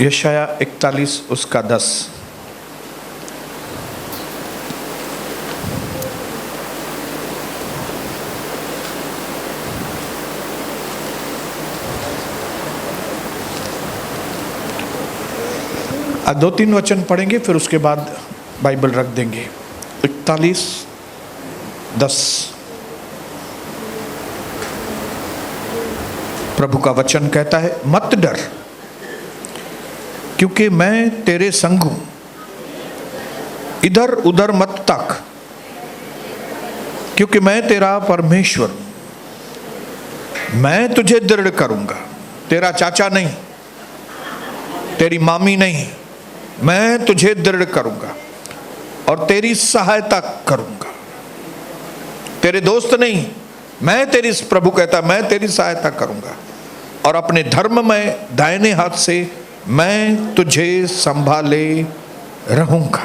यशाया 41 उसका 10। आज 2-3 वचन पढ़ेंगे, फिर उसके बाद बाइबल रख देंगे। 41:10 प्रभु का वचन कहता है, मत डर क्योंकि मैं तेरे संग हूं, इधर उधर मत तक क्योंकि मैं तेरा परमेश्वर हूं। मैं तुझे दृढ़ करूंगा, तेरा चाचा नहीं, तेरी मामी नहीं, मैं तुझे दृढ़ करूंगा और तेरी सहायता करूंगा। तेरे दोस्त नहीं, मैं तेरी, प्रभु कहता मैं तेरी सहायता करूंगा और अपने धर्म में दाहिने हाथ से मैं तुझे संभाले रहूंगा।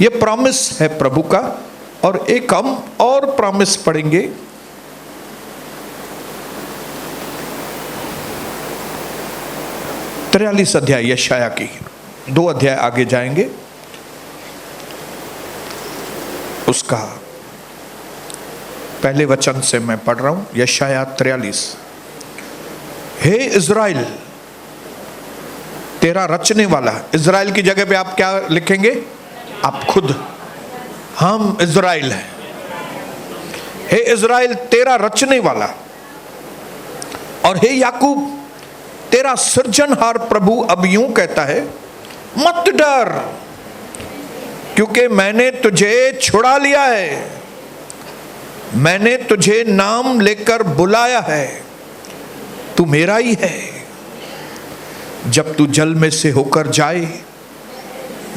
ये प्रॉमिस है प्रभु का। और एक हम और प्रॉमिस पढ़ेंगे, 43 अध्याय यशाया की, 2 अध्याय आगे जाएंगे, उसका पहले वचन से मैं पढ़ रहा हूं। यशाया 43। हे इज़राइल, तेरा रचने वाला। इज़राइल की जगह पे आप क्या लिखेंगे? आप खुद, हम इज़राइल हैं। हे इज़राइल, तेरा रचने वाला, और हे याकूब, तेरा सृजनहार प्रभु अब यूं कहता है, मत डर क्योंकि मैंने तुझे छुड़ा लिया है, मैंने तुझे नाम लेकर बुलाया है, तू मेरा ही है। जब तू जल में से होकर जाए,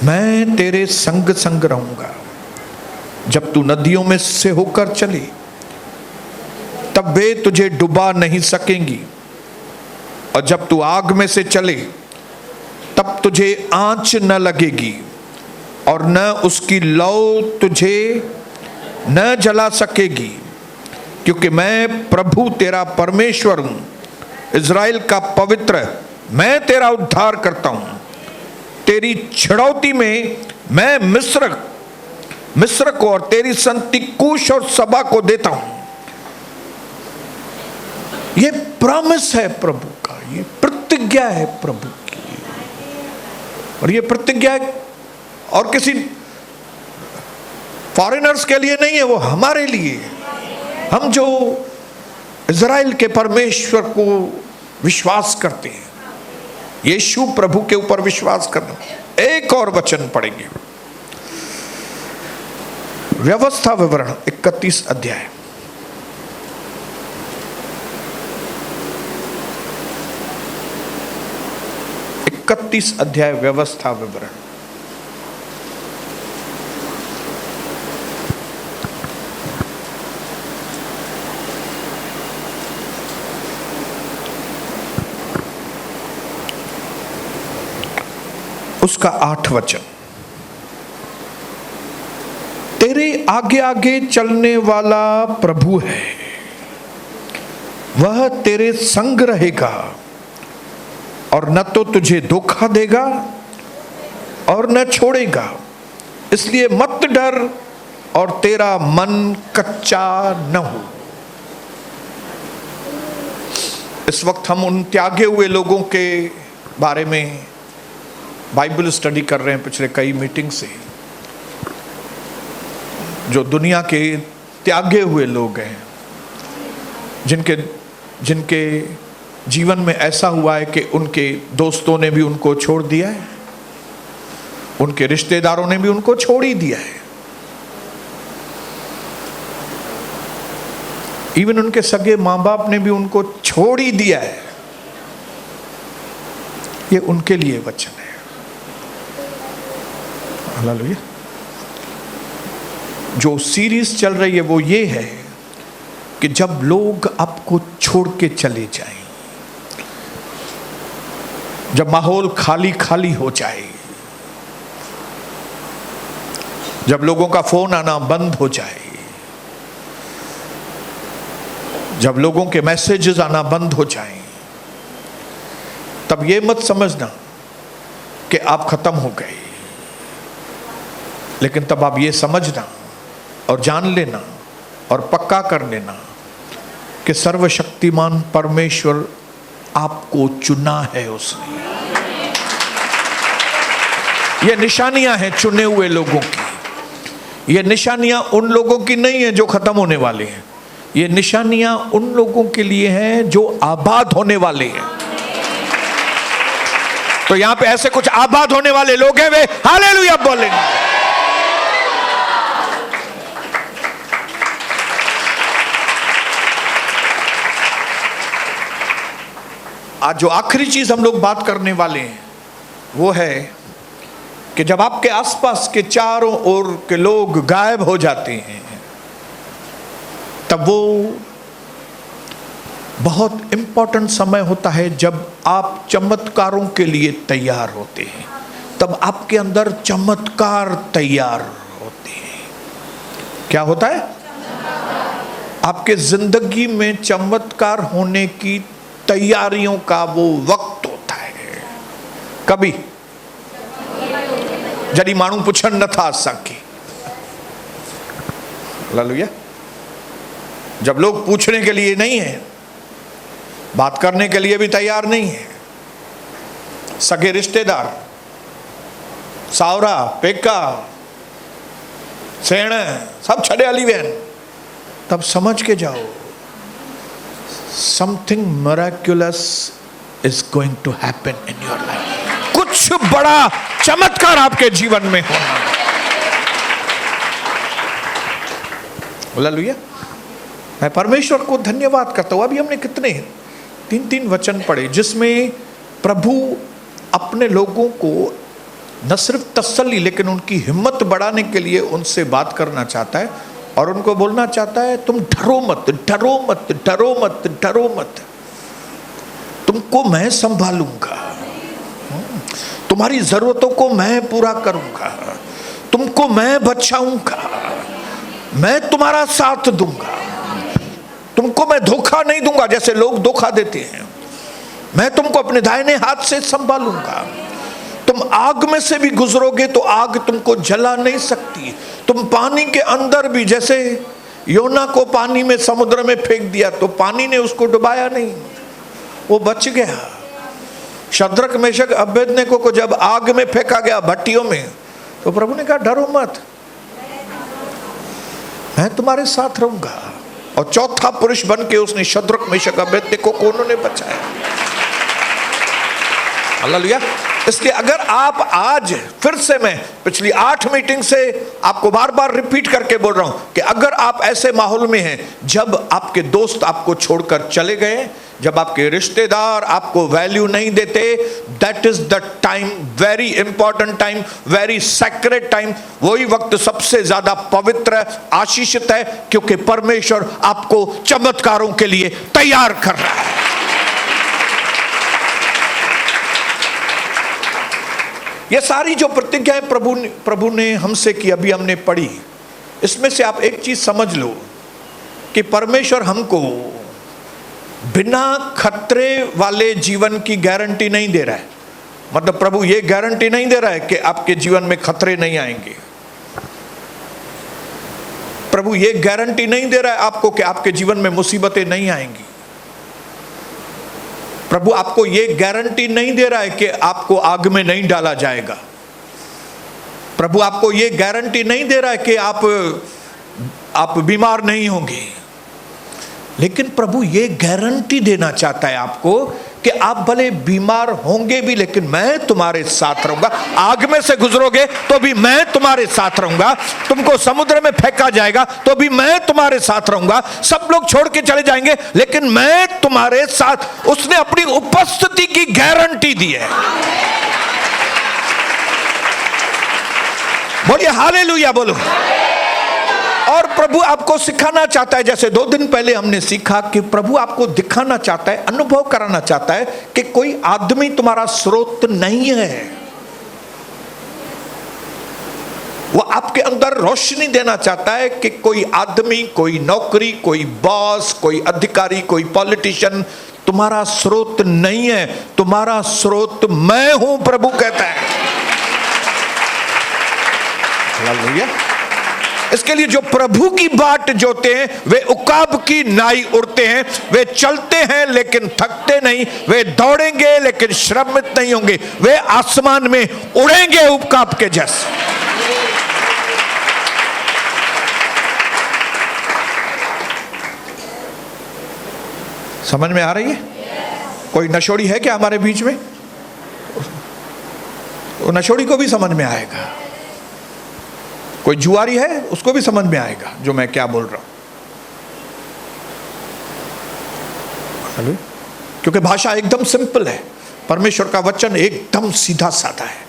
मैं तेरे संग संग रहूंगा। जब तू नदियों में से होकर चले, तब वे तुझे डुबा नहीं सकेंगी, और जब तू आग में से चले, तब तुझे आंच न लगेगी, और न उसकी लौ तुझे न जला सकेगी, क्योंकि मैं प्रभु तेरा परमेश्वर हूं, इज़राइल का पवित्र, मैं तेरा उद्धार करता हूं। तेरी छड़ौती में मैं मिस्र को और तेरी संति कूश और सबा को देता हूं। ये प्रॉमिस है प्रभु का, ये प्रतिज्ञा है प्रभु की। और ये प्रतिज्ञा और किसी फॉरेनर्स के लिए नहीं है, वो हमारे लिए। हम जो इज़राइल के परमेश्वर को विश्वास करते हैं, यीशु प्रभु के ऊपर विश्वास करना। एक और वचन पढ़ेंगे, व्यवस्था विवरण 31 अध्याय। व्यवस्था विवरण। उसका 8 वचन, तेरे आगे आगे चलने वाला प्रभु है, वह तेरे संग रहेगा और न तो तुझे धोखा देगा और न छोड़ेगा। इसलिए मत डर और तेरा मन कच्चा न हो। इस वक्त हम उन त्यागे हुए लोगों के बारे में बाइबल स्टडी कर रहे हैं पिछले कई मीटिंग से, जो दुनिया के त्यागे हुए लोग हैं, जिनके जीवन में ऐसा हुआ है कि उनके दोस्तों ने भी उनको छोड़ दिया है, उनके रिश्तेदारों ने भी उनको छोड़ ही दिया है, इवन उनके सगे माँ बाप ने भी उनको छोड़ ही दिया है। ये उनके लिए वचन है। हालेलुया। जो सीरीज चल रही है वो ये है कि जब लोग आपको छोड़ के चले जाएं, जब माहौल खाली खाली हो जाए, जब लोगों का फोन आना बंद हो जाए, जब लोगों के मैसेजेस आना बंद हो जाएं, तब तब ये मत समझना कि आप खत्म हो गए, लेकिन तब आप ये समझना और जान लेना और पक्का कर लेना कि सर्वशक्तिमान परमेश्वर आपको चुना है उसने। ये निशानियां हैं चुने हुए लोगों की। ये निशानियां उन लोगों की नहीं है जो खत्म होने वाले हैं, ये निशानियां उन लोगों के लिए हैं जो आबाद होने वाले हैं। तो यहां पे ऐसे कुछ आबाद होने वाले लोग हैं, वे हालेलुया बोलेंगे। आज जो आखिरी चीज हम लोग बात करने वाले हैं वो है कि जब आपके आसपास के चारों ओर के लोग गायब हो जाते हैं, तब वो बहुत इंपॉर्टेंट समय होता है जब आप चमत्कारों के लिए तैयार होते हैं। तब आपके अंदर चमत्कार तैयार होते हैं। क्या होता है? आपके जिंदगी में चमत्कार होने की तैयारियों का वो वक्त होता है। कभी जड़ी मानू पुछन न था असांखे, हालेलुया, जब लोग पूछने के लिए नहीं है, बात करने के लिए भी तैयार नहीं है, सगे रिश्तेदार, सावरा पेका सेण सब छड़े हली वेन, तब समझ के जाओ something miraculous is going to happen in your life. कुछ बड़ा चमत्कार आपके जीवन में होना। हालेलुया। मैं परमेश्वर को धन्यवाद करता हूं। अभी हमने कितने 3 वचन पढ़े जिसमें प्रभु अपने लोगों को न सिर्फ तसल्ली लेकिन उनकी हिम्मत बढ़ाने के लिए उनसे बात करना चाहता है और उनको बोलना चाहता है तुम डरो मत, डरो मत, डरो मत, डरो मत, तुमको मैं संभालूंगा, तुम्हारी जरूरतों को मैं पूरा करूंगा, तुमको मैं बचाऊंगा, मैं तुम्हारा साथ दूंगा, तुमको मैं धोखा नहीं दूंगा जैसे लोग धोखा देते हैं, मैं तुमको अपने दाहिने हाथ से संभालूंगा, तुम आग में से भी गुजरोगे तो आग तुमको जला नहीं सकती, तुम पानी के अंदर भी, जैसे योना को पानी में समुद्र में फेंक दिया तो पानी ने उसको डुबाया नहीं, वो बच गया। शद्रक मेशक अबेदनेगो को जब आग में फेंका गया भट्टियों में, तो प्रभु ने कहा डरो मत, मैं तुम्हारे साथ रहूंगा। और चौथा पुरुष बन के उसने शद्रक मेशक अबेदनेगो को उन्होंने बचाया। हालेलुया। इसलिए अगर आप आज फिर से, मैं पिछली 8 मीटिंग से आपको बार बार रिपीट करके बोल रहा हूं कि अगर आप ऐसे माहौल में हैं जब आपके दोस्त आपको छोड़कर चले गए, जब आपके रिश्तेदार आपको वैल्यू नहीं देते, that is the time, very important time, very sacred time. वही वक्त सबसे ज्यादा पवित्र आशीषित है क्योंकि परमेश्वर आपको चमत्कारों के लिए तैयार कर रहा है। ये सारी जो प्रतिज्ञाएं प्रभु ने हमसे की, अभी हमने पढ़ी, इसमें से आप एक चीज समझ लो कि परमेश्वर हमको बिना खतरे वाले जीवन की गारंटी नहीं दे रहा है। मतलब प्रभु ये गारंटी नहीं दे रहा है कि आपके जीवन में खतरे नहीं आएंगे। प्रभु ये गारंटी नहीं दे रहा है आपको कि आपके जीवन में मुसीबतें नहीं आएंगी। प्रभु आपको ये गारंटी नहीं दे रहा है कि आपको आग में नहीं डाला जाएगा। प्रभु आपको ये गारंटी नहीं दे रहा है कि आप बीमार नहीं होंगे। लेकिन प्रभु ये गारंटी देना चाहता है आपको कि आप भले बीमार होंगे भी लेकिन मैं तुम्हारे साथ रहूंगा। आग में से गुजरोगे तो भी मैं तुम्हारे साथ रहूंगा, तुमको समुद्र में फेंका जाएगा तो भी मैं तुम्हारे साथ रहूंगा, सब लोग छोड़ के चले जाएंगे लेकिन मैं तुम्हारे साथ। उसने अपनी उपस्थिति की गारंटी दी है। बोलिए हालेलुया बोलो। और प्रभु आपको सिखाना चाहता है, जैसे 2 दिन पहले हमने सीखा कि प्रभु आपको दिखाना चाहता है, अनुभव कराना चाहता है कि कोई आदमी तुम्हारा स्रोत नहीं है। वो आपके अंदर रोशनी देना चाहता है कि कोई आदमी, कोई नौकरी, कोई बॉस, कोई अधिकारी, कोई पॉलिटिशियन तुम्हारा स्रोत नहीं है, तुम्हारा स्रोत मैं हूं, प्रभु कहता है। हालेलुया। इसके लिए जो प्रभु की बाट जोते हैं वे उकाब की नाई उड़ते हैं, वे चलते हैं लेकिन थकते नहीं, वे दौड़ेंगे लेकिन श्रमित नहीं होंगे, वे आसमान में उड़ेंगे उकाब के जैसे। समझ में आ रही है? कोई नशोड़ी है क्या हमारे बीच में? वो नशोड़ी को भी समझ में आएगा। कोई जुआरी है, उसको भी समझ में आएगा जो मैं क्या बोल रहा हूं। क्योंकि भाषा एकदम सिंपल है, परमेश्वर का वचन एकदम सीधा साधा है,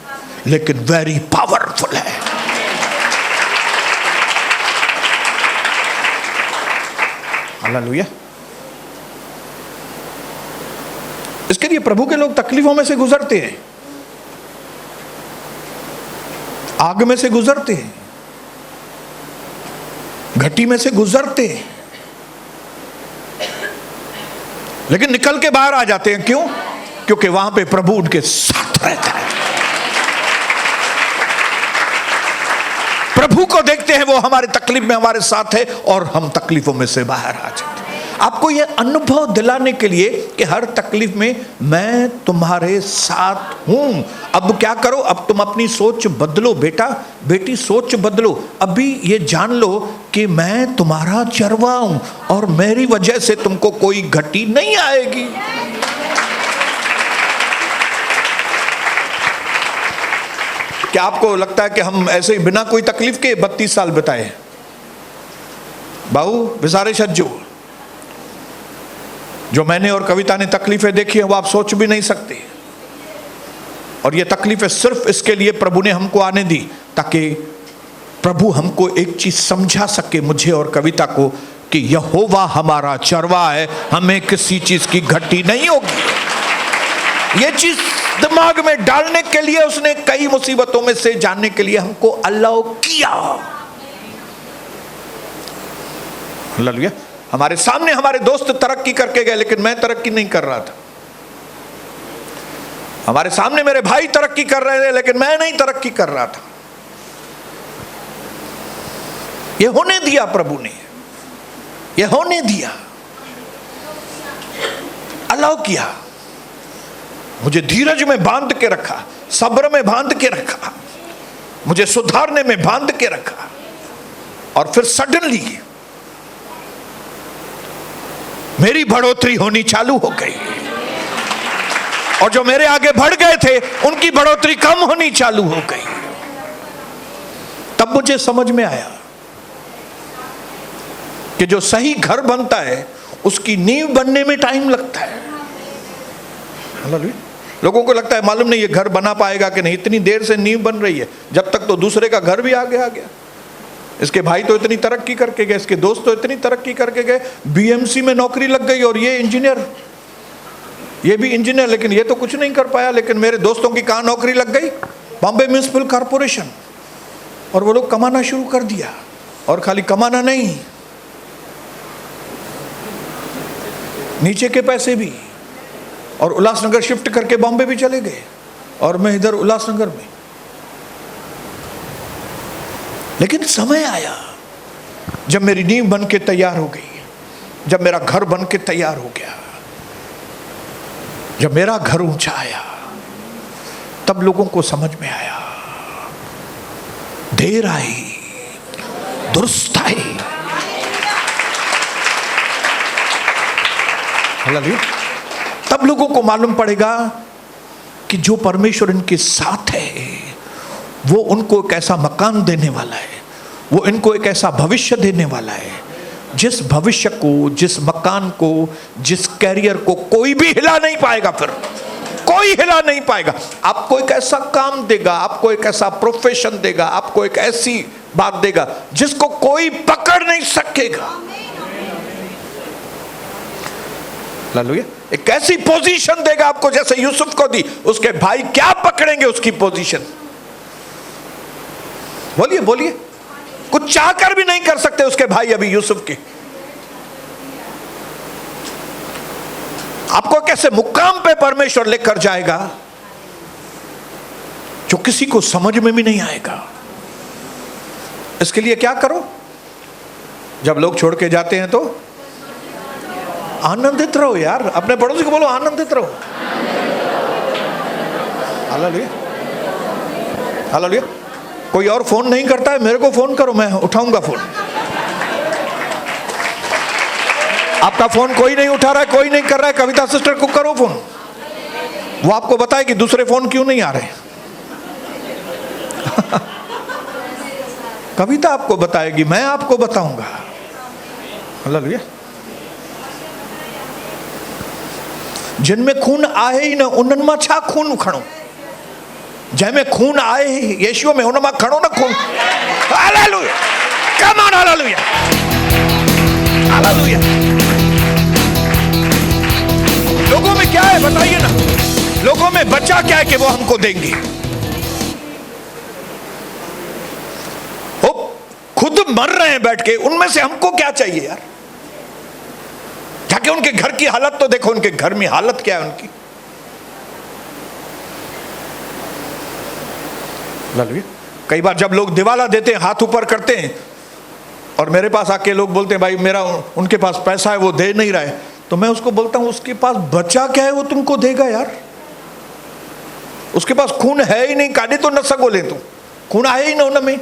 लेकिन वेरी पावरफुल है। हालेलुया। इसके लिए प्रभु के लोग तकलीफों में से गुजरते हैं, आग में से गुजरते हैं, घटी में से गुजरते हैं, लेकिन निकल के बाहर आ जाते हैं। क्यों? क्योंकि वहां पे प्रभु उनके साथ रहता है। प्रभु को देखते हैं, वो हमारे तकलीफ में हमारे साथ है और हम तकलीफों में से बाहर आ जाते हैं। आपको यह अनुभव दिलाने के लिए कि हर तकलीफ में मैं तुम्हारे साथ हूं। अब क्या करो? अब तुम अपनी सोच बदलो बेटा, बेटी, सोच बदलो। अभी ये जान लो कि मैं तुम्हारा चरवा हूं और मेरी वजह से तुमको कोई घटी नहीं आएगी। क्या आपको लगता है कि हम ऐसे ही बिना कोई तकलीफ के 32 साल बिताए? बाबू विसारे सज्जू, जो मैंने और कविता ने तकलीफें देखी है वो आप सोच भी नहीं सकते। और ये तकलीफें सिर्फ इसके लिए प्रभु ने हमको आने दी ताकि प्रभु हमको एक चीज समझा सके, मुझे और कविता को, कि यहोवा हमारा चरवा है, हमें किसी चीज की घटी नहीं होगी। ये चीज दिमाग में डालने के लिए उसने कई मुसीबतों में से जानने के लिए हमको अलाउ किया। हालेलुया। हमारे सामने हमारे दोस्त तरक्की करके गए, लेकिन मैं तरक्की नहीं कर रहा था। हमारे सामने मेरे भाई तरक्की कर रहे थे, लेकिन मैं नहीं तरक्की कर रहा था। यह होने दिया प्रभु ने, यह होने दिया, अलाउ किया। मुझे धीरज में बांध के रखा, सब्र में बांध के रखा, मुझे सुधारने में बांध के रखा। और फिर सडनली मेरी बढ़ोतरी होनी चालू हो गई, और जो मेरे आगे बढ़ गए थे उनकी बढ़ोतरी कम होनी चालू हो गई। तब मुझे समझ में आया कि जो सही घर बनता है उसकी नींव बनने में टाइम लगता है। लोगों को लगता है मालूम नहीं ये घर बना पाएगा कि नहीं, इतनी देर से नींव बन रही है, जब तक तो दूसरे का घर भी आगे आ गया। इसके भाई तो इतनी तरक्की करके गए, इसके दोस्त तो इतनी तरक्की करके गए, बीएमसी में नौकरी लग गई, और ये इंजीनियर, ये भी इंजीनियर, लेकिन ये तो कुछ नहीं कर पाया। लेकिन मेरे दोस्तों की कहाँ नौकरी लग गई? Bombay municipal corporation. और वो लोग कमाना शुरू कर दिया, और खाली कमाना नहीं, नीचे के पैसे भी। और उल्लासनगर शिफ्ट करके बॉम्बे भी चले गए, और मैं इधर उल्लासनगर में। लेकिन समय आया जब मेरी नींव बन के तैयार हो गई, जब मेरा घर बन के तैयार हो गया, जब मेरा घर ऊंचा आया, तब लोगों को समझ में आया। देर आई दुरुस्त आई। हालेलुया। तब लोगों को मालूम पड़ेगा कि जो परमेश्वर इनके साथ है वो उनको एक ऐसा मकान देने वाला है, वो इनको एक ऐसा भविष्य देने वाला है, जिस भविष्य को, जिस मकान को, जिस कैरियर को कोई भी हिला नहीं पाएगा। फिर कोई हिला नहीं पाएगा। आपको एक ऐसा काम देगा, आपको एक ऐसा प्रोफेशन देगा, आपको एक ऐसी बात देगा जिसको कोई पकड़ नहीं सकेगा। हालेलुया। एक ऐसी पोजीशन देगा आपको जैसे यूसुफ को दी, उसके भाई क्या पकड़ेंगे उसकी पोजीशन? बोलिए बोलिए। कुछ चाहकर भी नहीं कर सकते उसके भाई अभी यूसुफ के। आपको कैसे मुकाम पे परमेश्वर लेकर जाएगा जो किसी को समझ में भी नहीं आएगा। इसके लिए क्या करो, जब लोग छोड़ के जाते हैं तो आनंदित रहो यार। अपने पड़ोसी को बोलो आनंदित रहो। Hallelujah, hallelujah. कोई और फोन नहीं करता है, मेरे को फोन करो, मैं उठाऊंगा फोन। आपका फोन कोई नहीं उठा रहा है, कोई नहीं कर रहा है, कविता सिस्टर को करो फोन, वो आपको बताए कि दूसरे फोन क्यों नहीं आ रहे। कविता आपको बताएगी, मैं आपको बताऊंगा। हालेलुया। जिनमें खून आए ही न उन्हनि मां छा खून खणो, जंहिंमें खून आए यीशु में, उन मां खणो न खून। Hallelujah, come on, hallelujah, hallelujah. लोगों में क्या है बताइए ना, लोगों में बचा क्या है कि वो हमको देंगे। वो खुद मर रहे हैं बैठ के, उनमें से हमको क्या चाहिए यार। जाके उनके घर की हालत तो देखो, उनके घर में हालत क्या है उनकी। कई बार जब लोग दिवाला देते हैं, हाथ ऊपर करते हैं, और मेरे पास आके लोग बोलते हैं भाई मेरा उनके पास पैसा है वो दे नहीं रहा है, तो मैं उसको बोलता हूं उसके पास बचा क्या है वो तुमको देगा यार। उसके पास खून है ही नहीं, काटे तो न सको ले, तुम खून आए ही ना उनमें।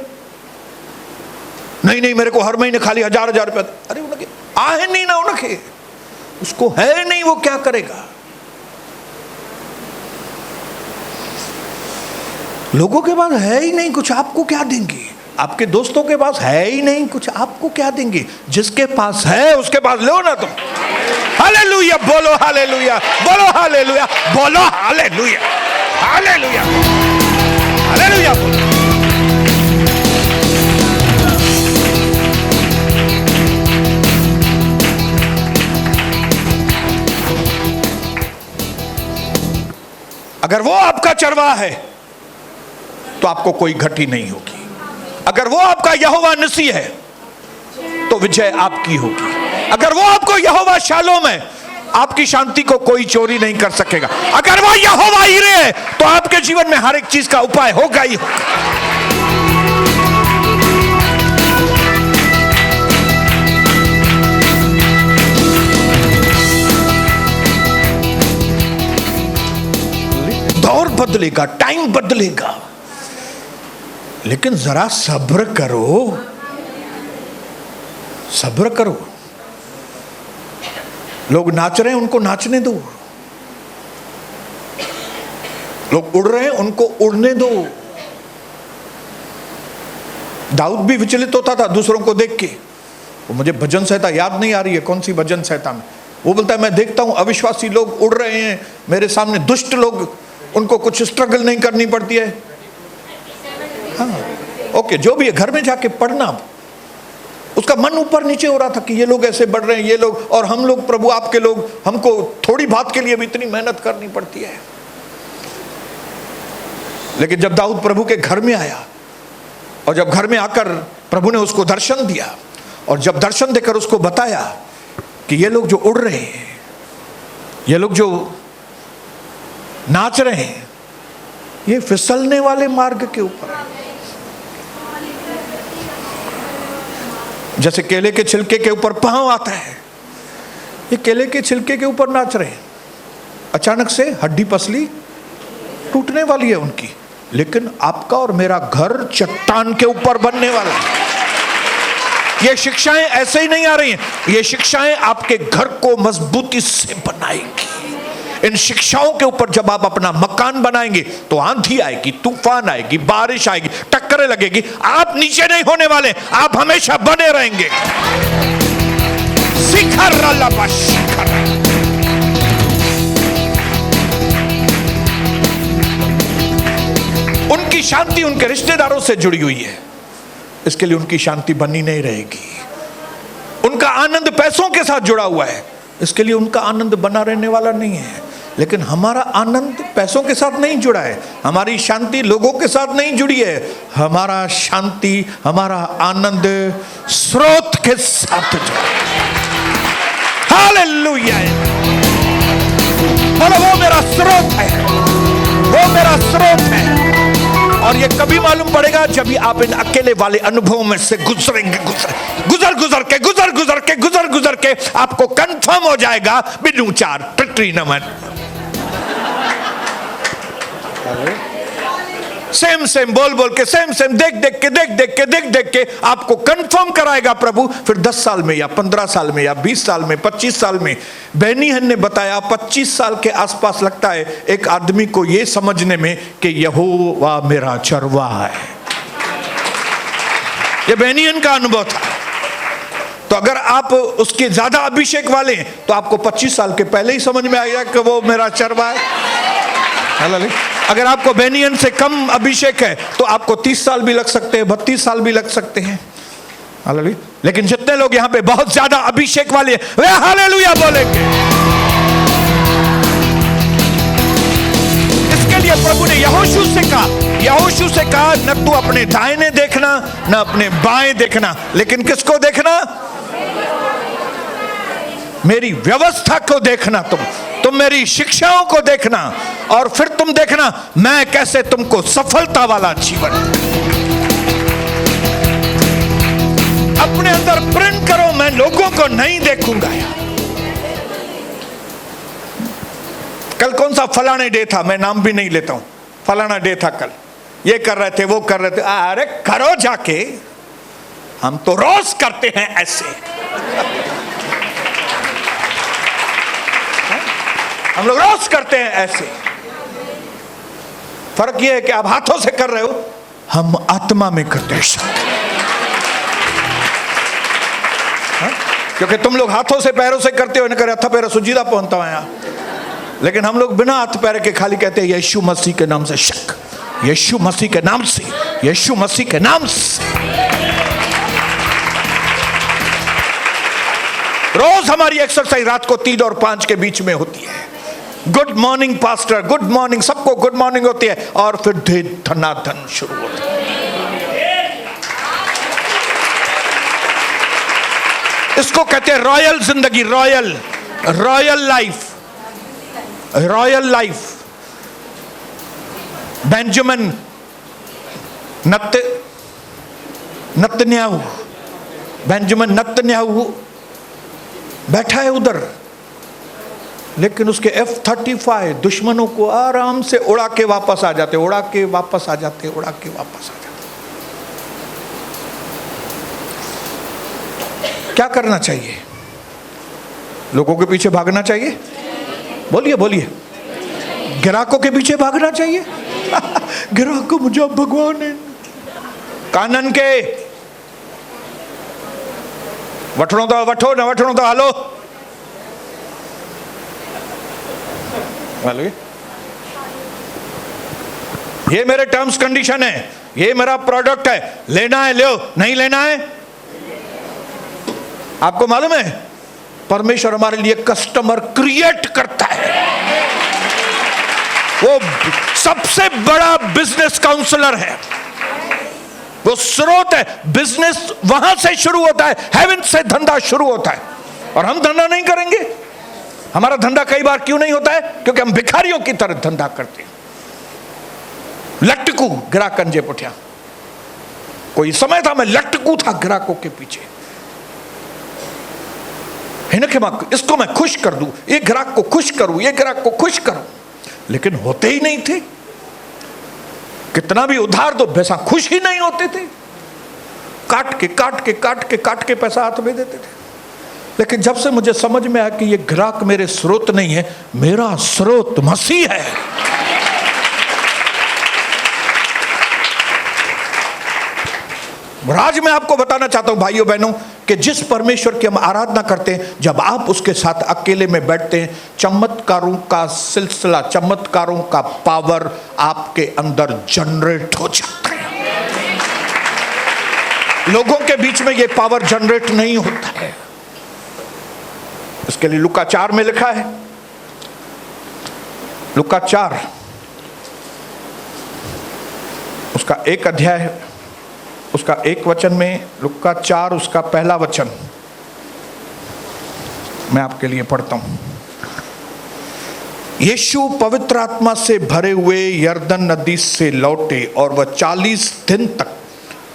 नहीं मेरे को हर महीने खाली 1000 रुपया। अरे उनके आहे नहीं ना, उनके उसको है नहीं, वो क्या करेगा। लोगों के पास है ही नहीं कुछ, आपको क्या देंगे। आपके दोस्तों के पास है ही नहीं कुछ, आपको क्या देंगे। जिसके पास है उसके पास लो ना तुम। हालेलुया बोलो, हालेलुया बोलो, हालेलुया बोलो, हालेलुया, हालेलुया, हालेलुया बोलो। अगर वो आपका चरवाहा है तो आपको कोई घटी नहीं होगी। अगर वो आपका यहोवा निसी है तो विजय आपकी होगी। अगर वो आपको यहोवा शालोम है, आपकी शांति को कोई चोरी नहीं कर सकेगा। अगर वो यहोवा ईरे है तो आपके जीवन में हर एक चीज का उपाय होगा ही होगा। दौर बदलेगा, टाइम बदलेगा, लेकिन जरा सब्र करो, सब्र करो। लोग नाच रहे हैं, उनको नाचने दो। लोग उड़ रहे हैं, उनको उड़ने दो। दाऊद भी विचलित होता था दूसरों को देख के। वो मुझे भजन संहिता याद नहीं आ रही है, कौन सी भजन संहिता में वो बोलता है मैं देखता हूं अविश्वासी लोग उड़ रहे हैं मेरे सामने, दुष्ट लोग, उनको कुछ स्ट्रगल नहीं करनी पड़ती है। हाँ ओके, जो भी है घर में जाके पढ़ना। उसका मन ऊपर नीचे हो रहा था कि ये लोग ऐसे बढ़ रहे हैं, ये लोग, और हम लोग प्रभु आपके लोग, हमको थोड़ी बात के लिए भी इतनी मेहनत करनी पड़ती है। लेकिन जब दाऊद प्रभु के घर में आया, और जब घर में आकर प्रभु ने उसको दर्शन दिया, और जब दर्शन देकर उसको बताया कि ये लोग जो उड़ रहे हैं, ये लोग जो नाच रहे हैं, ये फिसलने वाले मार्ग के ऊपर है। जैसे केले के छिलके के ऊपर पांव आता है, ये केले के छिलके के ऊपर नाच रहे हैं। अचानक से हड्डी पसली टूटने वाली है उनकी, लेकिन आपका और मेरा घर चट्टान के ऊपर बनने वाला है। ये शिक्षाएं ऐसे ही नहीं आ रही हैं, ये शिक्षाएं आपके घर को मजबूती से बनाएंगी। इन शिक्षाओं के ऊपर जब आप अपना मकान बनाएंगे तो आंधी आएगी, तूफान आएगी, बारिश आएगी, टक्करें लगेगी, आप नीचे नहीं होने वाले, आप हमेशा बने रहेंगे। शिखर शिखर। उनकी शांति उनके रिश्तेदारों से जुड़ी हुई है, इसके लिए उनकी शांति बनी नहीं रहेगी। उनका आनंद पैसों के साथ जुड़ा हुआ है, इसके लिए उनका आनंद बना रहने वाला नहीं है। लेकिन हमारा आनंद पैसों के साथ नहीं जुड़ा है, हमारी शांति लोगों के साथ नहीं जुड़ी है, हमारा शांति, हमारा आनंद स्रोत के साथ जुड़ा है। हालेलुया। बोलो वो मेरा स्रोत है, वो मेरा स्रोत है। और ये कभी मालूम पड़ेगा जब आप इन अकेले वाले अनुभवों में से गुजरेंगे। गुजर के आपको कंफर्म हो जाएगा बिनु चार पृथ्वी नमन। सेम बोल के सेम देख के आपको कंफर्म कराएगा प्रभु। फिर 10 साल में या 15 साल में या 20 साल में 25 साल में, बेनी हन ने बताया 25 साल के आसपास लगता है एक आदमी को यह समझने में कि यहोवा मेरा चरवाहा है। यह बेनियन का अनुभव था। तो अगर आप उसके ज्यादा अभिषेक वाले हैं तो आपको 25 साल के पहले ही समझ में आएगा कि वो मेरा चरवाहा है। अगर आपको बेनियन से कम अभिषेक है तो आपको 30 साल भी लग सकते हैं, 32 साल भी लग सकते हैं। लेकिन जितने लोग यहां पे बहुत ज्यादा अभिषेक वाले हैं वे हालेलुया बोलेंगे। इसके लिए प्रभु ने यहोशू से कहा न तू अपने दाहिने देखना न अपने बाएं देखना, लेकिन किसको देखना? मेरी व्यवस्था को देखना। तुम मेरी शिक्षाओं को देखना और फिर तुम देखना मैं कैसे तुमको सफलता वाला जीवन अपने अंदर प्रिंट करो। मैं लोगों को नहीं देखूंगा यार। कल कौन सा फलाने डे था, मैं नाम भी नहीं लेता हूं, फलाना डे था कल, ये कर रहे थे वो कर रहे थे। अरे करो जाके, हम तो रोज करते हैं ऐसे। हम लोग रोज करते हैं ऐसे। फर्क यह है कि आप हाथों से कर रहे हो, हम आत्मा में करते हैं। क्योंकि तुम लोग हाथों से पैरों से करते हो, इनका हथा पैर सुजीदा पहुंचता है यहाँ। लेकिन हम लोग बिना हाथ पैर के खाली कहते हैं यीशु मसीह के नाम से शक, यीशु मसीह के नाम से, यीशु मसीह के नाम से। रोज हमारी एक्सरसाइज रात को 3 और 5 के बीच में होती है। Good morning pastor, good morning, सबको गुड मॉर्निंग होती है और फिर धनाधन शुरू होता है। इसको कहते हैं रॉयल जिंदगी, रॉयल लाइफ। बेंजामिन नेतन्याहू बैठा है उधर, लेकिन उसके F-35 दुश्मनों को आराम से उड़ा के वापस आ जाते। क्या करना चाहिए? लोगों के पीछे भागना चाहिए? बोलिए। ग्राहकों के पीछे भागना चाहिए? ग्राहक को मुझे भगवान है कानन के वठणो तो वठो, न वठणो तो हलो। ये मेरे टर्म्स कंडीशन है, ये मेरा प्रोडक्ट है, लेना है लो, नहीं लेना है। आपको मालूम है परमेश्वर हमारे लिए कस्टमर क्रिएट करता है। वो सबसे बड़ा बिजनेस काउंसलर है, वो स्रोत है। बिजनेस वहां से शुरू होता है, हेवन से धंधा शुरू होता है। और हम धंधा नहीं करेंगे। हमारा धंधा कई बार क्यों नहीं होता है? क्योंकि हम भिखारियों की तरह धंधा करते हैं। लटकू ग्राहकन जे पुठिया, कोई समय था मैं लटकू था ग्राहकों के पीछे। इसको मैं खुश कर दूं, ये ग्राहक को खुश करूं, ये ग्राहक को खुश करूं, लेकिन होते ही नहीं थे। कितना भी उधार दो पैसा खुश ही नहीं होते थे। काट के पैसा हाथ में देते थे। लेकिन जब से मुझे समझ में आया कि ये ग्राहक मेरे स्रोत नहीं है, मेरा स्रोत मसीह है। आज मैं आपको बताना चाहता हूं भाइयों बहनों कि जिस परमेश्वर की हम आराधना करते हैं, जब आप उसके साथ अकेले में बैठते हैं, चमत्कारों का सिलसिला, चमत्कारों का पावर आपके अंदर जनरेट हो जाता है। लोगों के बीच में यह पावर जनरेट नहीं होता है। इसके लिए लूका 4 में लिखा है, लूका 4 उसका 1 अध्याय उसका 1 वचन में, लूका 4 उसका पहला वचन मैं आपके लिए पढ़ता हूं। यीशु पवित्र आत्मा से भरे हुए यरदन नदी से लौटे और वह 40 दिन तक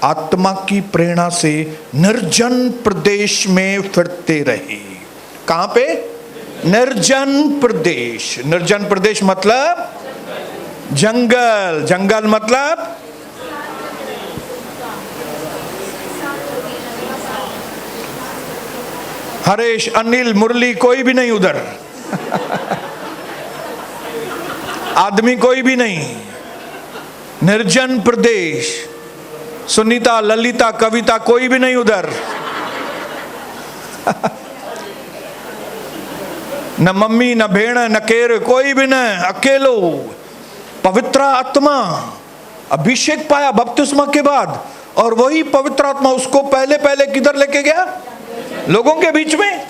आत्मा की प्रेरणा से निर्जन प्रदेश में फिरते रहे। कहां पे? निर्जन प्रदेश। निर्जन प्रदेश मतलब जंगल। जंगल मतलब हरेश, अनिल, मुरली कोई भी नहीं उधर आदमी कोई भी नहीं। निर्जन प्रदेश। सुनीता, ललिता, कविता कोई भी नहीं उधर न मम्मी, न भेड़, न केर, कोई भी न, अकेलो। पवित्र आत्मा अभिषेक पाया बपतिस्मा के बाद, और वही पवित्र आत्मा उसको पहले पहले किधर लेके गया? लोगों के बीच में।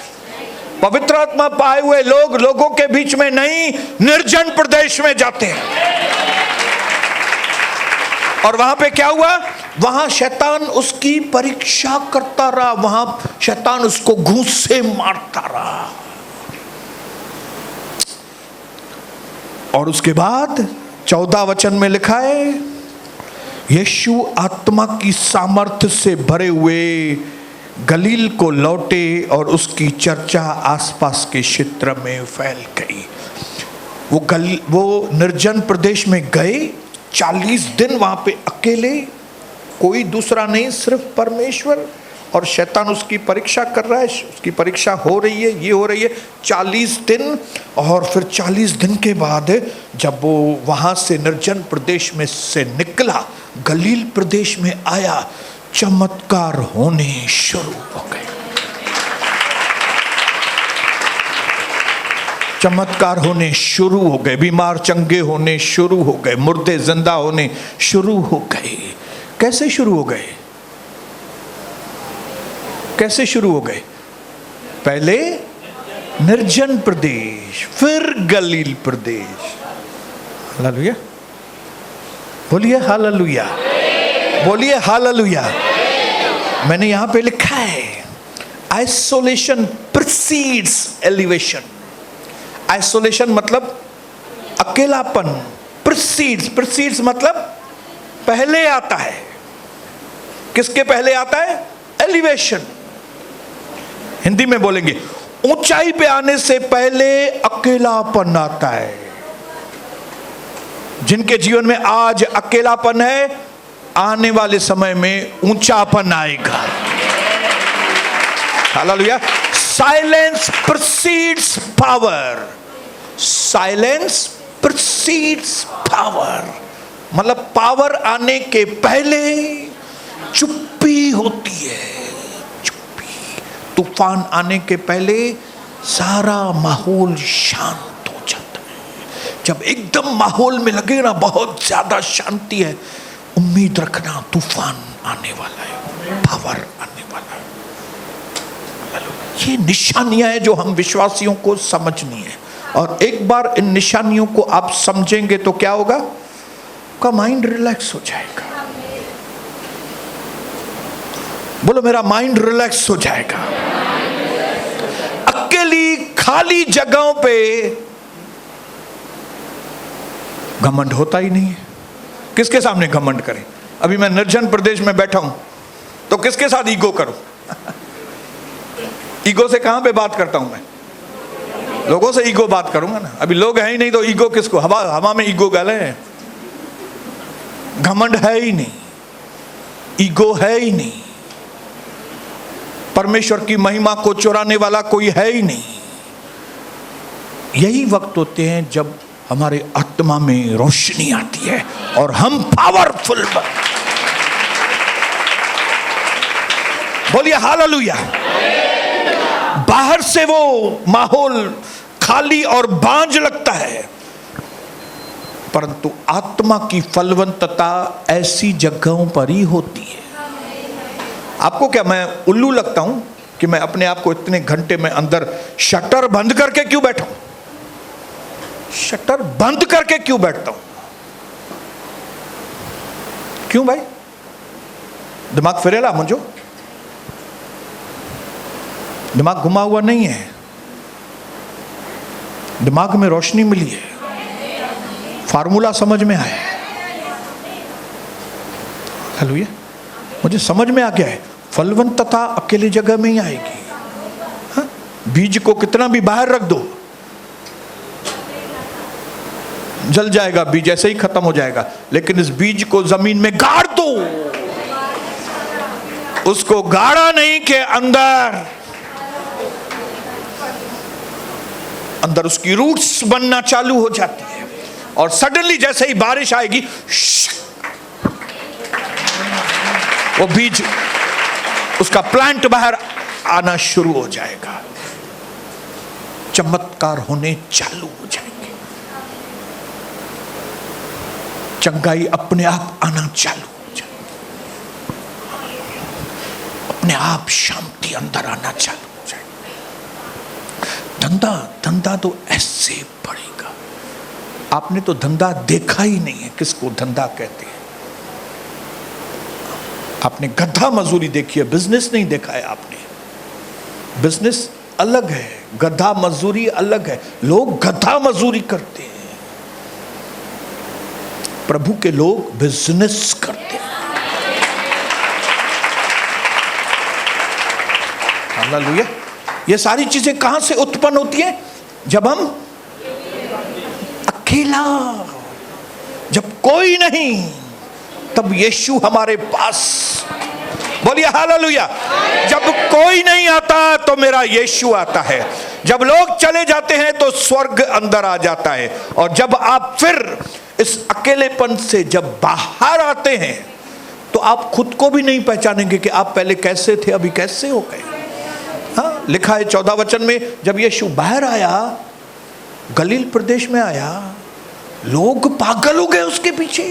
पवित्र आत्मा पाए हुए लोग लोगों के बीच में नहीं, निर्जन प्रदेश में जाते हैं। और वहां पे क्या हुआ? वहां शैतान उसकी परीक्षा करता रहा, वहां शैतान उसको घूंस से मारता रहा। और उसके बाद 14 वचन में लिखा है, यीशु आत्मा की सामर्थ्य से भरे हुए गलील को लौटे और उसकी चर्चा आसपास के क्षेत्र में फैल गई। वो निर्जन प्रदेश में गए, 40 दिन वहां पे अकेले, कोई दूसरा नहीं, सिर्फ परमेश्वर। और शैतान उसकी परीक्षा कर रहा है, उसकी परीक्षा हो रही है, ये हो रही है 40 दिन। और फिर 40 दिन के बाद जब वो वहां से निर्जन प्रदेश में से निकला, गलील प्रदेश में आया, चमत्कार होने शुरू हो गए। चमत्कार होने शुरू हो गए, बीमार चंगे होने शुरू हो गए, मुर्दे जिंदा होने शुरू हो गए। कैसे शुरू हो गए? कैसे शुरू हो गए? पहले निर्जन प्रदेश, फिर गलील प्रदेश। हालेलुया, बोलिए हालेलुया, बोलिए हालेलुया। मैंने यहां पे लिखा है, आइसोलेशन प्रीसीड्स एलिवेशन। आइसोलेशन मतलब अकेलापन, प्रीसीड्स मतलब पहले आता है। किसके पहले आता है? एलिवेशन। हिंदी में बोलेंगे, ऊंचाई पे आने से पहले अकेलापन आता है। जिनके जीवन में आज अकेलापन है, आने वाले समय में ऊंचापन आएगा। Hallelujah. Silence precedes power. Silence precedes power मतलब पावर आने के पहले चुप्पी होती है। चुप्पी। तूफान आने के पहले सारा माहौल शांत हो जाता है। जब एकदम माहौल में लगे ना बहुत ज्यादा शांति है, उम्मीद रखना तूफान आने वाला है, पावर आने वाला है। ये निशानियां हैं जो हम विश्वासियों को समझनी है। और एक बार इन निशानियों को आप समझेंगे तो क्या होगा? आपका माइंड रिलैक्स हो जाएगा। बोलो, मेरा माइंड रिलैक्स हो जाएगा। अकेली खाली जगहों पे घमंड होता ही नहीं है। किसके सामने घमंड करें? अभी मैं निर्जन प्रदेश में बैठा हूं तो किसके साथ ईगो करूं? ईगो से कहां पे बात करता हूं मैं? लोगों से ईगो बात करूंगा ना। अभी लोग हैं ही नहीं तो ईगो किसको? हवा में ईगो गले हैं। घमंड है ही नहीं, ईगो है ही नहीं। परमेश्वर की महिमा को चुराने वाला कोई है ही नहीं। यही वक्त होते हैं जब हमारे आत्मा में रोशनी आती है और हम पावरफुल बोलिए हालेलुया। बाहर से वो माहौल खाली और बांझ लगता है, परंतु आत्मा की फलवंतता ऐसी जगहों पर ही होती है। आपको क्या मैं उल्लू लगता हूं कि मैं अपने आप को इतने घंटे में अंदर शटर बंद करके क्यों बैठा हूं? शटर बंद करके क्यों बैठता हूं? क्यों भाई? दिमाग फिरेला मुझे? दिमाग घुमा हुआ नहीं है। दिमाग में रोशनी मिली है, फार्मूला समझ में आया। हालेलुया, मुझे समझ में आ गया है, फलवंतता अकेली जगह में ही आएगी। हाँ? बीज को कितना भी बाहर रख दो, जल जाएगा, बीज ऐसे ही खत्म हो जाएगा। लेकिन इस बीज को जमीन में गाड़ दो, उसको गाड़ा नहीं के अंदर उसकी रूट्स बनना चालू हो जाती है, और सडनली जैसे ही बारिश आएगी, वो बीज, उसका प्लांट बाहर आना शुरू हो जाएगा, चमत्कार होने चालू हो जाएंगे, चंगाई अपने आप आना चालू हो जाएगी, अपने आप शांति अंदर आना चालू हो जाएगी। धंधा तो ऐसे बढ़ेगा, आपने तो धंधा देखा ही नहीं है, किसको धंधा कहते हैं। आपने गधा मजदूरी देखी है, बिजनेस नहीं देखा है आपने। बिजनेस अलग है, गधा मजदूरी अलग है। लोग गधा मजदूरी करते हैं, प्रभु के लोग बिजनेस करते हैं। हालेलुया। ये सारी चीजें कहां से उत्पन्न होती है? जब हम अकेला, जब कोई नहीं, तब यीशु हमारे पास। बोलिए हालेलुया। जब कोई नहीं आता तो मेरा यीशु आता है। जब लोग चले जाते हैं तो स्वर्ग अंदर आ जाता है। और जब आप फिर इस अकेलेपन से जब बाहर आते हैं तो आप खुद को भी नहीं पहचानेंगे कि आप पहले कैसे थे, अभी कैसे हो गए। हाँ, लिखा है 14 वचन में, जब यीशु बाहर आया, गलील प्रदेश में आया, लोग पागल हो गए उसके पीछे।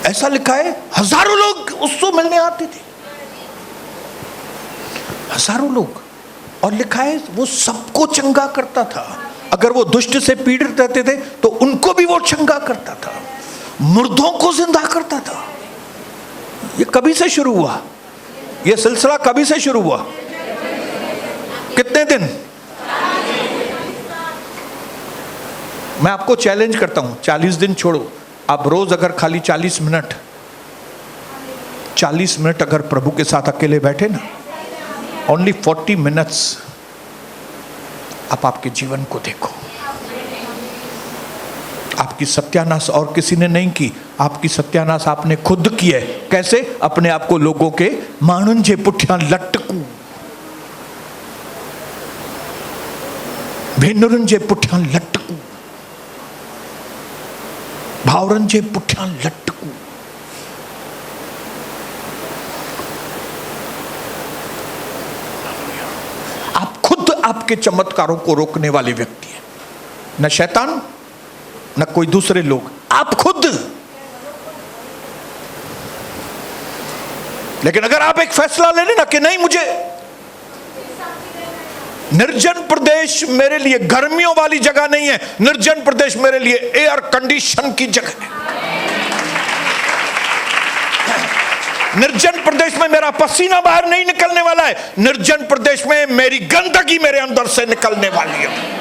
ऐसा लिखा है, हजारों लोग उससे मिलने आते थे, हजारों लोग। और लिखा है वो सबको चंगा करता था। अगर वो दुष्ट से पीड़ित रहते थे तो उनको भी वो चंगा करता था, मुर्दों को जिंदा करता था। ये कभी से शुरू हुआ? ये सिलसिला कभी से शुरू हुआ? कितने दिन? मैं आपको चैलेंज करता हूं, 40 दिन छोड़ो, आप रोज अगर खाली 40 मिनट अगर प्रभु के साथ अकेले बैठे ना, ओनली 40 मिनट्स, आप आपके जीवन को देखो। आपकी सत्यानाश और किसी ने नहीं की, आपकी सत्यानाश आपने खुद की है। कैसे? अपने आप को लोगों के मानुन जे पुठिया लटकू, भेनुरन जे पुठिया लटकू, भावरन जे पुठिया लटकू। आप खुद आपके चमत्कारों को रोकने वाले व्यक्ति हैं, न शैतान न कोई दूसरे लोग, आप खुद। लेकिन अगर आप एक फैसला ले लेना कि नहीं, मुझे निर्जन प्रदेश मेरे लिए गर्मियों वाली जगह नहीं है, निर्जन प्रदेश मेरे लिए एयर कंडीशन की जगह है। निर्जन प्रदेश में मेरा पसीना बाहर नहीं निकलने वाला है, निर्जन प्रदेश में मेरी गंदगी मेरे अंदर से निकलने वाली है।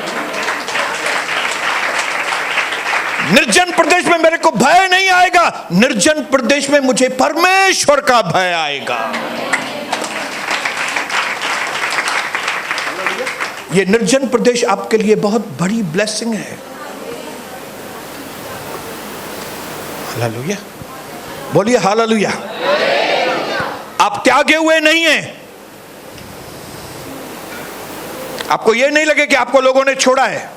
निर्जन प्रदेश में मेरे को भय नहीं आएगा, निर्जन प्रदेश में मुझे परमेश्वर का भय आएगा। ये निर्जन प्रदेश आपके लिए बहुत बड़ी ब्लेसिंग है। हालेलुया, बोलिए हालेलुया। आप त्यागे हुए नहीं हैं। आपको यह नहीं लगे कि आपको लोगों ने छोड़ा है।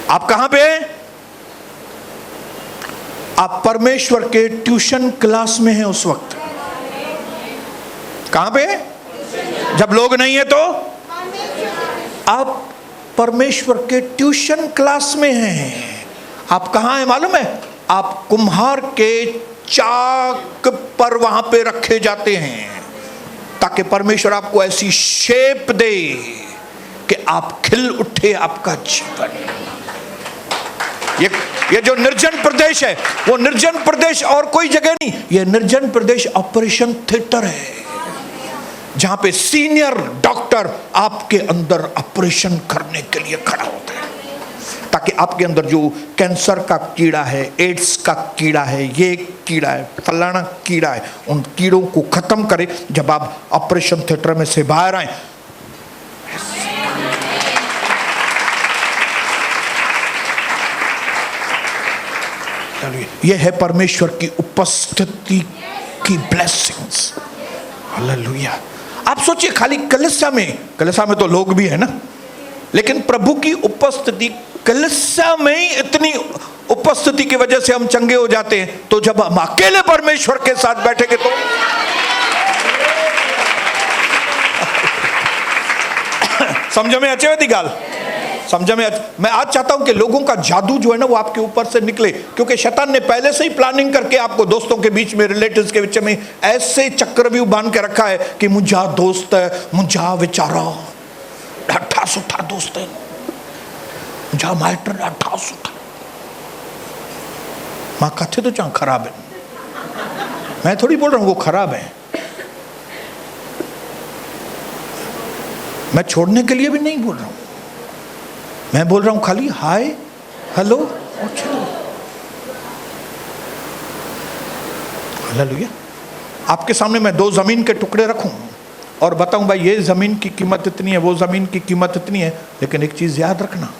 आप कहां पे हैं? आप परमेश्वर के ट्यूशन क्लास में हैं उस वक्त। कहां पे? जब लोग नहीं है तो आप परमेश्वर के ट्यूशन क्लास में हैं। आप कहां हैं मालूम है? आप कुम्हार के चाक पर वहां पे रखे जाते हैं, ताकि परमेश्वर आपको ऐसी शेप दे कि आप खिल उठे आपका जीवन। ये जो निर्जन प्रदेश है, वो निर्जन प्रदेश और कोई जगह नहीं, ये निर्जन प्रदेश ऑपरेशन थिएटर है। जहां पे सीनियर डॉक्टर आपके अंदर ऑपरेशन करने के लिए खड़ा होता है, ताकि आपके अंदर जो कैंसर का कीड़ा है, एड्स का कीड़ा है, ये कीड़ा है, फलाना कीड़ा है, उन कीड़ों को खत्म करे जब आप ऑपरेशन थिएटर में से बाहर आए। ये है परमेश्वर की उपस्थिति की ब्लेसिंग्स। हालेलुया। आप सोचिए, खाली कलीसिया में तो लोग भी है ना, लेकिन प्रभु की उपस्थिति कलीसिया में ही इतनी उपस्थिति की वजह से हम चंगे हो जाते हैं, तो जब हम अकेले परमेश्वर के साथ बैठेंगे तो समझ में अचे थी गाल, समझ में। मैं आज चाहता हूं कि लोगों का जादू जो है ना वो आपके ऊपर से निकले, क्योंकि शैतान ने पहले से ही प्लानिंग करके आपको दोस्तों के बीच में, रिलेटिव्स के बीच में ऐसे चक्रव्यूह बांध के रखा है कि मुझा दोस्त है, मुझा विचारा ढाठा सुठा दोस्त है, मुझा माइटर ढाठा सुठा मां कथे तो चाह खराब है। मैं थोड़ी बोल रहा हूं वो खराब है, मैं छोड़ने के लिए भी नहीं बोल रहा हूं, मैं बोल रहा हूं खाली हाय हेलो और चलो। हालेलुया। आपके सामने मैं 2 जमीन के टुकड़े रखूं और बताऊं भाई ये जमीन की कीमत इतनी है, वो जमीन की कीमत इतनी है, लेकिन एक चीज याद रखना,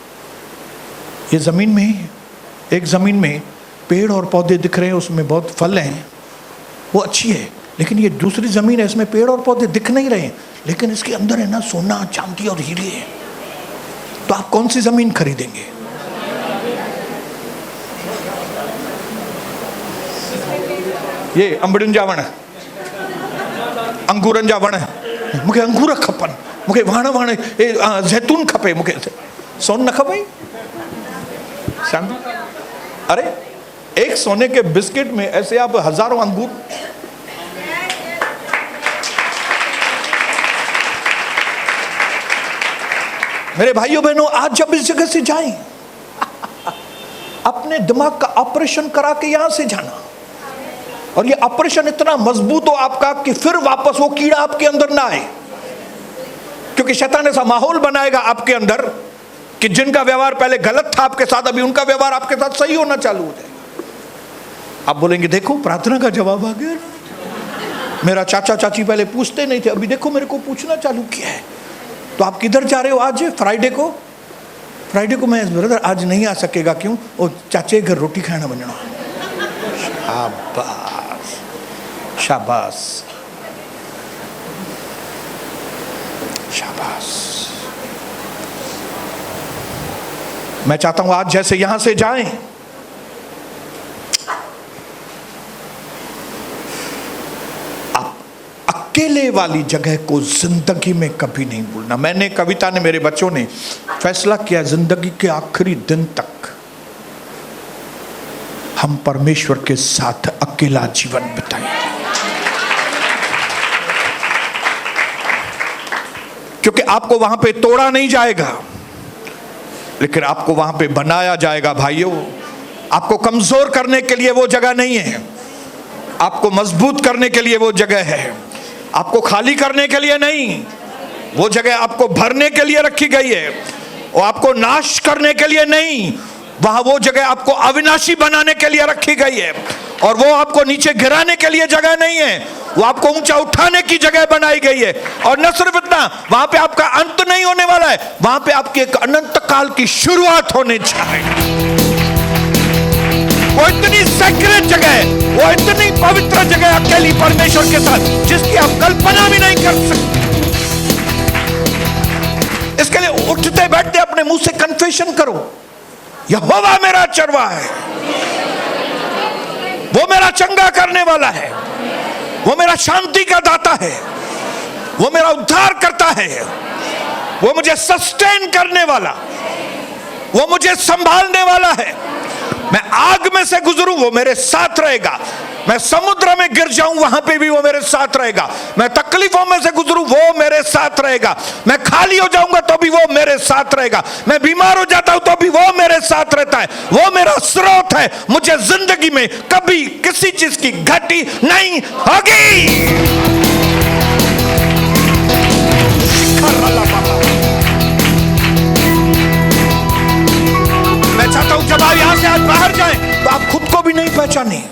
ये जमीन में ही, एक जमीन में पेड़ और पौधे दिख रहे हैं, उसमें बहुत फल हैं, वो अच्छी है, लेकिन ये दूसरी जमीन है, इसमें पेड़ और पौधे दिख नहीं रहे, लेकिन इसके अंदर है ना सोना चांदी और हीरे है। तो आप कौन सी जमीन खरीदेंगे? ये अंबड़ियुनि जा वण, अंगूरनि जा वण, मूंखे अंगूर खपनि, मूंखे वण जैतून खपे, मूंखे सोन न खपे। अरे एक सोने के बिस्किट में ऐसे आप हजारों अंगूर। मेरे भाइयों बहनों, आज जब इस जगह से जाएं, अपने दिमाग का ऑपरेशन करा के यहां से जाना, और ये ऑपरेशन इतना मजबूत हो आपका कि फिर वापस वो कीड़ा आपके अंदर ना आए, क्योंकि शैतान ऐसा माहौल बनाएगा आपके अंदर कि जिनका व्यवहार पहले गलत था आपके साथ, अभी उनका व्यवहार आपके साथ सही होना चालू हो जाएगा। आप बोलेंगे देखो प्रार्थना का जवाब आ गया, मेरा चाचा चाची पहले पूछते नहीं थे, अभी देखो मेरे को पूछना चालू किया है। तो आप किधर जा रहे हो आज? फ्राइडे को मैं ब्रदर आज नहीं आ सकेगा, क्यों? वो चाचे घर रोटी खाना बनना। शाबाश शाबाश शाबाश। मैं चाहता हूं आज जैसे यहां से जाएं, आप अकेले वाली जगह को जिंदगी में कभी नहीं भूलना। मैंने, कविता ने, मेरे बच्चों ने फैसला किया जिंदगी के आखिरी दिन तक हम परमेश्वर के साथ अकेला जीवन बिताएंगे, क्योंकि आपको वहां पे तोड़ा नहीं जाएगा, लेकिन आपको वहां पे बनाया जाएगा। भाइयों, आपको कमजोर करने के लिए वो जगह नहीं है, आपको मजबूत करने के लिए वो जगह है, आपको खाली करने के लिए नहीं, वो जगह आपको भरने के लिए रखी गई है, और आपको नाश करने के लिए नहीं, वहां वो जगह आपको अविनाशी बनाने के लिए रखी गई है। और वो आपको नीचे गिराने के लिए जगह नहीं है, वो आपको ऊंचा उठाने की जगह बनाई गई है। और न सिर्फ इतना, वहां पे आपका अंत नहीं होने वाला है, वहां पे आपकी एक अनंत काल की शुरुआत होने चाहिए। वो इतनी सेक्रेट जगह है, वो इतनी पवित्र जगह अकेली परमेश्वर के साथ, जिसकी आप कल्पना भी नहीं कर सकते। इसके लिए उठते बैठते अपने मुंह से कन्फेशन करो, यहोवा मेरा चरवाहा है, वो मेरा चंगा करने वाला है, वो मेरा शांति का दाता है, वो मेरा उद्धार करता है, वो मुझे सस्टेन करने वाला, वो मुझे संभालने वाला है। मैं आग में से गुजरूं वो मेरे साथ रहेगा, मैं समुद्र में गिर जाऊं वहां पे भी वो मेरे साथ रहेगा, मैं तकलीफों में से गुजरूं वो मेरे साथ रहेगा, मैं खाली हो जाऊंगा तो भी वो मेरे साथ रहेगा, मैं बीमार हो जाता हूं तो भी वो मेरे साथ रहता है, वो मेरा स्रोत है। मुझे जिंदगी में कभी किसी चीज की घटी नहीं होगी। मैं चाहता हूं जब आप यहां से आज बाहर जाएं तो आप खुद को भी नहीं पहचाने।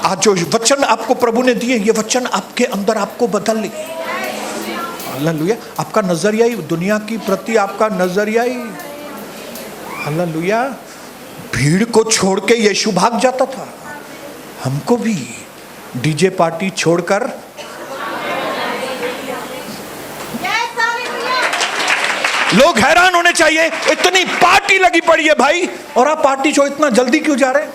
आज जो वचन आपको प्रभु ने दिए, ये वचन आपके अंदर आपको बदल ले। हालेलुया। आपका नजरिया ही दुनिया की प्रति, आपका नजरिया ही, हालेलुया, भीड़ को छोड़ के यीशु भाग जाता था। हमको भी डीजे पार्टी छोड़कर लोग हैरान होने चाहिए, इतनी पार्टी लगी पड़ी है भाई, और आप पार्टी छोड़ इतना जल्दी क्यों जा रहे हैं?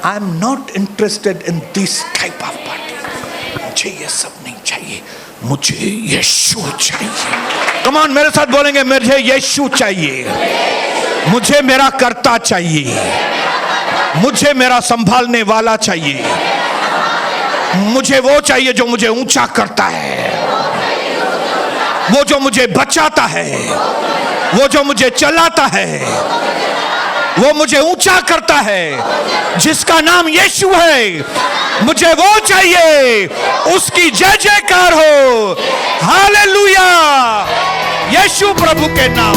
I am not interested in this type of party. मुझे ये सब नहीं चाहिए, मुझे यीशु चाहिए। कम ऑन, मेरे साथ बोलेंगे, मुझे यीशु चाहिए, मुझे मेरा कर्ता चाहिए, मुझे मेरा संभालने वाला चाहिए, मुझे वो चाहिए जो मुझे ऊंचा करता है, वो जो मुझे बचाता है, वो जो मुझे चलाता है, वो मुझे ऊंचा करता है, जिसका नाम यीशु है। मुझे वो चाहिए, उसकी जय जयकार हो। हालेलुया, यीशु प्रभु के नाम।